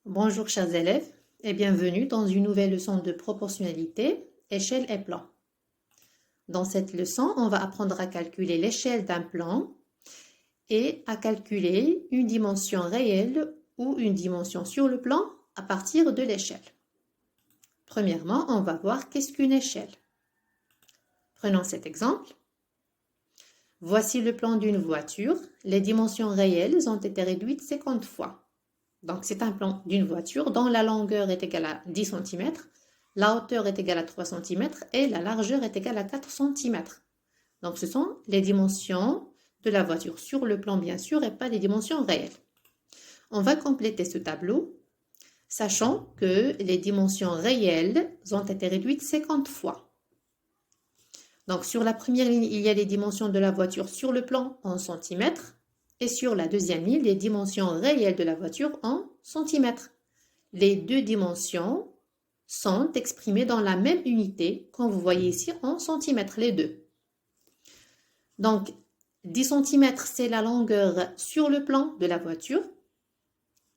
Bonjour chers élèves et bienvenue dans une nouvelle leçon de proportionnalité, échelle et plan. Dans cette leçon, on va apprendre à calculer l'échelle d'un plan et à calculer une dimension réelle ou une dimension sur le plan à partir de l'échelle. Premièrement, on va voir qu'est-ce qu'une échelle. Prenons cet exemple. Voici le plan d'une voiture. Les dimensions réelles ont été réduites 50 fois. Donc, c'est un plan d'une voiture dont la longueur est égale à 10 cm, la hauteur est égale à 3 cm et la largeur est égale à 4 cm. Donc, ce sont les dimensions de la voiture sur le plan, bien sûr, et pas les dimensions réelles. On va compléter ce tableau, sachant que les dimensions réelles ont été réduites 50 fois. Donc, sur la première ligne, il y a les dimensions de la voiture sur le plan en centimètres. Et sur la deuxième ligne, les dimensions réelles de la voiture en centimètres. Les deux dimensions sont exprimées dans la même unité, comme vous voyez ici, en centimètres, les deux. Donc, 10 cm, c'est la longueur sur le plan de la voiture.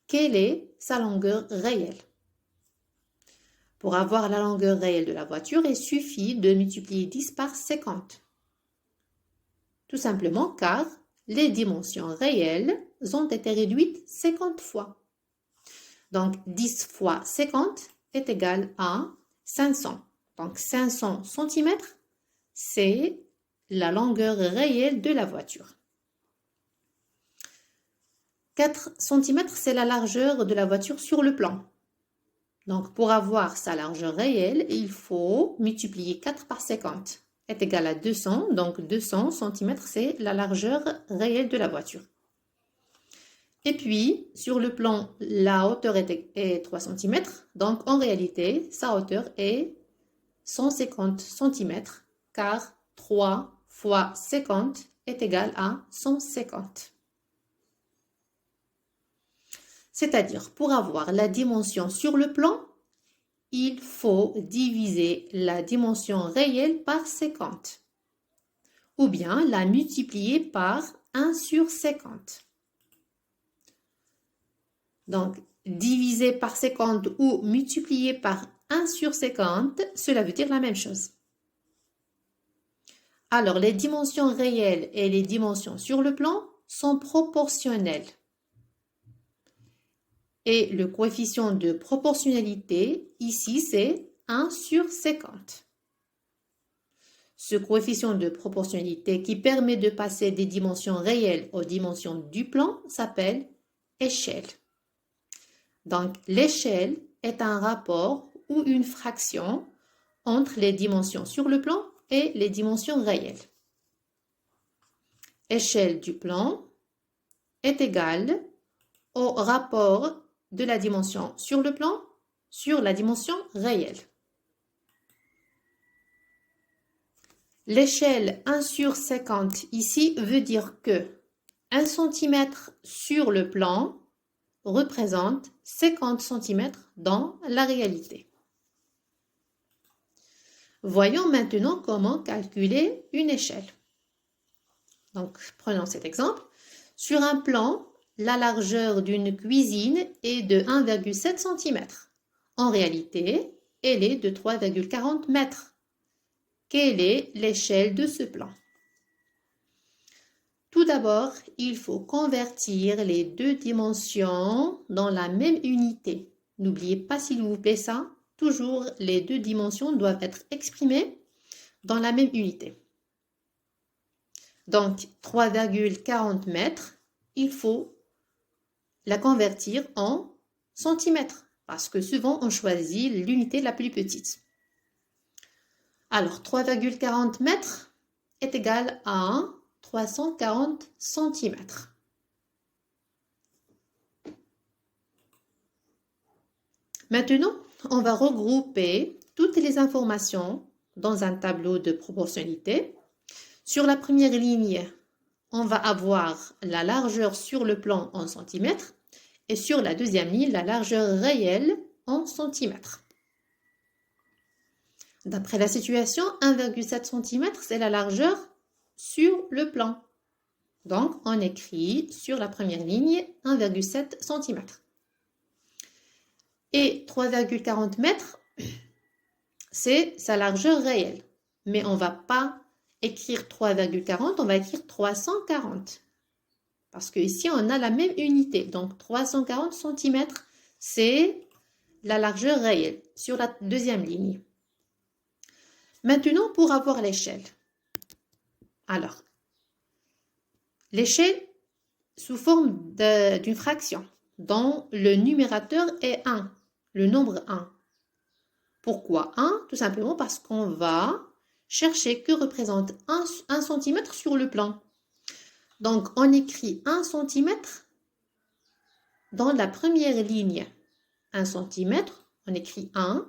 Quelle est sa longueur réelle? Pour avoir la longueur réelle de la voiture, il suffit de multiplier 10 par 50. Tout simplement car les dimensions réelles ont été réduites 50 fois. Donc, 10 fois 50 est égal à 500. Donc, 500 cm, c'est la longueur réelle de la voiture. 4 cm, c'est la largeur de la voiture sur le plan. Donc, pour avoir sa largeur réelle, il faut multiplier 4 par 50. Est égal à 200, donc 200 cm, c'est la largeur réelle de la voiture. Et puis, sur le plan, la hauteur est 3 cm, donc en réalité, sa hauteur est 150 cm, car 3 fois 50 est égal à 150. C'est-à-dire, pour avoir la dimension sur le plan, il faut diviser la dimension réelle par 50, ou bien la multiplier par 1 sur 50. Donc, diviser par 50 ou multiplier par 1 sur 50, cela veut dire la même chose. Alors, les dimensions réelles et les dimensions sur le plan sont proportionnelles. Et le coefficient de proportionnalité, ici, c'est 1 sur 50. Ce coefficient de proportionnalité qui permet de passer des dimensions réelles aux dimensions du plan s'appelle échelle. Donc, l'échelle est un rapport ou une fraction entre les dimensions sur le plan et les dimensions réelles. Échelle du plan est égale au rapport de la dimension sur le plan sur la dimension réelle. L'échelle 1 sur 50 ici veut dire que 1 cm sur le plan représente 50 cm dans la réalité. Voyons maintenant comment calculer une échelle. Donc, prenons cet exemple. Sur un plan, la largeur d'une cuisine est de 1,7 cm. En réalité, elle est de 3,40 mètres. Quelle est l'échelle de ce plan? Tout d'abord, il faut convertir les deux dimensions dans la même unité. N'oubliez pas, s'il vous plaît, ça. Toujours, les deux dimensions doivent être exprimées dans la même unité. Donc, 3,40 mètres, il faut la convertir en centimètres, parce que souvent, on choisit l'unité la plus petite. Alors, 3,40 mètres est égal à 340 cm. Maintenant, on va regrouper toutes les informations dans un tableau de proportionnalité. Sur la première ligne, on va avoir la largeur sur le plan en centimètres et sur la deuxième ligne, la largeur réelle en centimètres. D'après la situation, 1,7 cm, c'est la largeur sur le plan. Donc, on écrit sur la première ligne 1,7 cm. Et 3,40 mètres, c'est sa largeur réelle. Mais on ne va pas écrire 3,40, on va écrire 340. Parce qu'ici, on a la même unité. Donc, 340 cm, c'est la largeur réelle sur la deuxième ligne. Maintenant, pour avoir l'échelle. Alors, l'échelle sous forme d'une fraction dont le numérateur est 1, le nombre 1. Pourquoi 1? Tout simplement parce qu'on va chercher que représente 1 cm sur le plan. Donc, on écrit 1 cm dans la première ligne. 1 cm, on écrit 1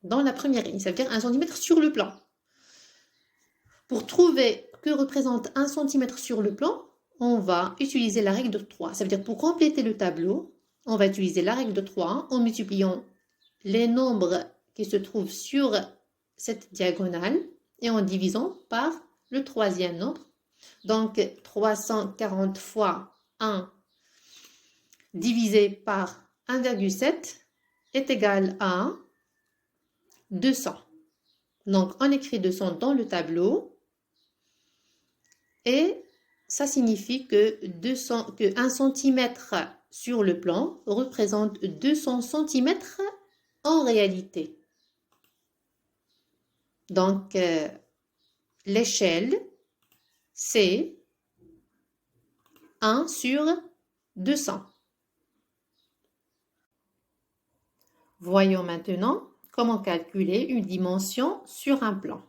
dans la première ligne. Ça veut dire 1 cm sur le plan. Pour trouver que représente 1 cm sur le plan, on va utiliser la règle de 3. Ça veut dire pour compléter le tableau, on va utiliser la règle de 3 en multipliant les nombres qui se trouvent sur cette diagonale et en divisant par le troisième nombre. Donc 340 fois 1 divisé par 1,7 est égal à 200. Donc on écrit 200 dans le tableau et ça signifie que 1 cm sur le plan représente 200 cm en réalité. Donc, l'échelle, c'est 1 sur 200. Voyons maintenant comment calculer une dimension sur un plan.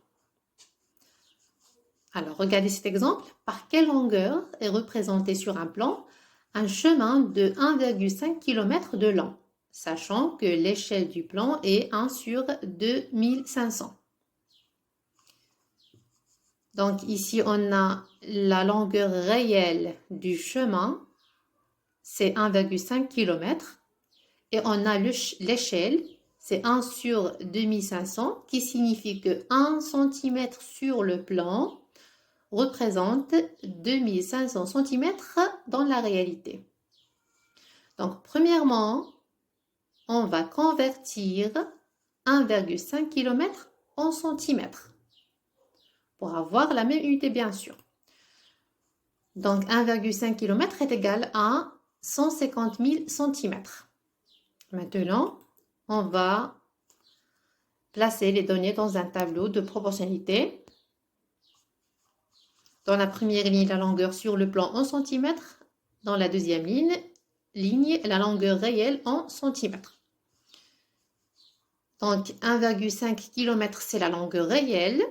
Alors, regardez cet exemple. Par quelle longueur est représenté sur un plan un chemin de 1,5 km de long, sachant que l'échelle du plan est 1 sur 2500. Donc ici, on a la longueur réelle du chemin, c'est 1,5 km. Et on a l'échelle, c'est 1 sur 2500, qui signifie que 1 cm sur le plan représente 2500 cm dans la réalité. Donc, premièrement, on va convertir 1,5 km en centimètres pour avoir la même unité, bien sûr. Donc, 1,5 km est égal à 150 000 cm. Maintenant, on va placer les données dans un tableau de proportionnalité. Dans la première ligne, la longueur sur le plan en centimètres. Dans la deuxième ligne, la longueur réelle en centimètres. Donc, 1,5 km, c'est la longueur réelle,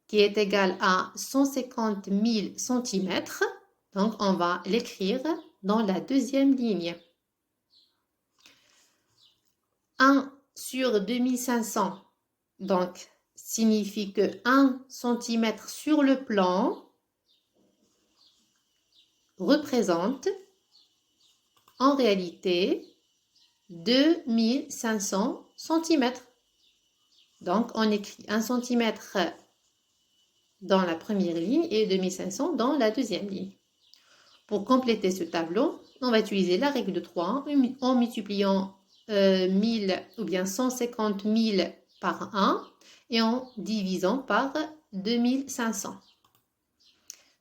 qui est égale à 150 000 cm. Donc, on va l'écrire dans la deuxième ligne. 1 sur 2500, donc, signifie que 1 cm sur le plan représente en réalité 2500 cm. Donc, on écrit 1 cm dans la première ligne et 2500 dans la deuxième ligne. Pour compléter ce tableau, on va utiliser la règle de 3 en multipliant 1000 ou bien 150 000 par 1 et en divisant par 2500.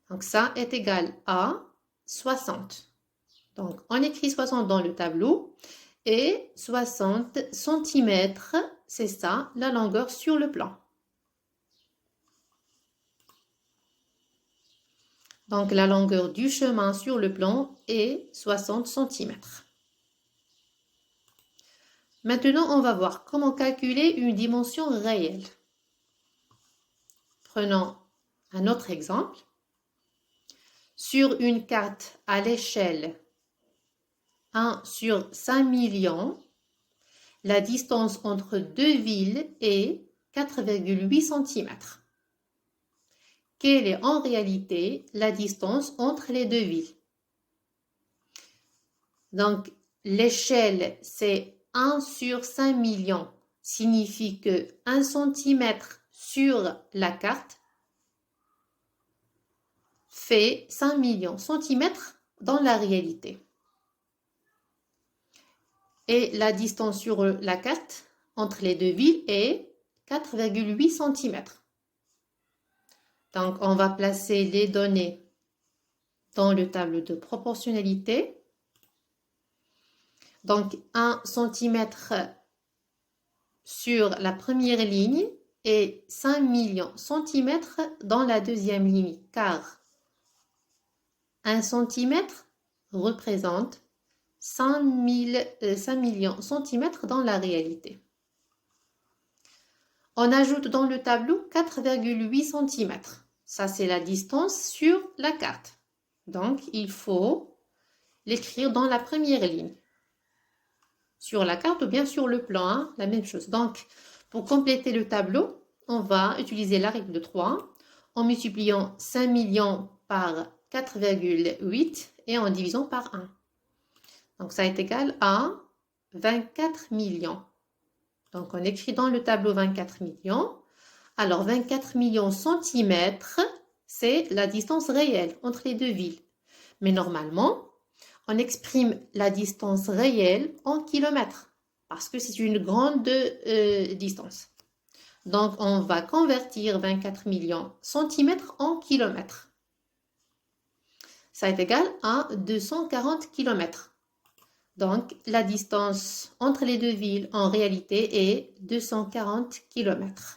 Donc, ça est égal à 60. Donc, on écrit 60 dans le tableau et 60 cm, c'est ça, la longueur sur le plan. Donc, la longueur du chemin sur le plan est 60 cm. Maintenant, on va voir comment calculer une dimension réelle. Prenons un autre exemple. Sur une carte à l'échelle 1 sur 5 millions, la distance entre deux villes est 4,8 cm. Quelle est en réalité la distance entre les deux villes? Donc, l'échelle, c'est 1 sur 5 millions, signifie que 1 cm sur la carte fait 5 millions centimètres dans la réalité. Et la distance sur la carte entre les deux villes est 4,8 cm. Donc, on va placer les données dans le tableau de proportionnalité. Donc, 1 cm sur la première ligne et 5 millions cm dans la deuxième ligne, car 1 cm représente 5 millions centimètres dans la réalité. On ajoute dans le tableau 4,8 cm. Ça, c'est la distance sur la carte. Donc, il faut l'écrire dans la première ligne. Sur la carte ou bien sur le plan, hein, la même chose. Donc, pour compléter le tableau, on va utiliser la règle de 3 en multipliant 5 millions par 4,8 et en divisant par 1. Donc, ça est égal à 24 millions. Donc, on écrit dans le tableau 24 millions. Alors, 24 millions centimètres, c'est la distance réelle entre les deux villes. Mais normalement, on exprime la distance réelle en kilomètres parce que c'est une grande distance. Donc, on va convertir 24 millions centimètres en kilomètres. Ça est égal à 240 kilomètres. Donc, la distance entre les deux villes en réalité est 240 km.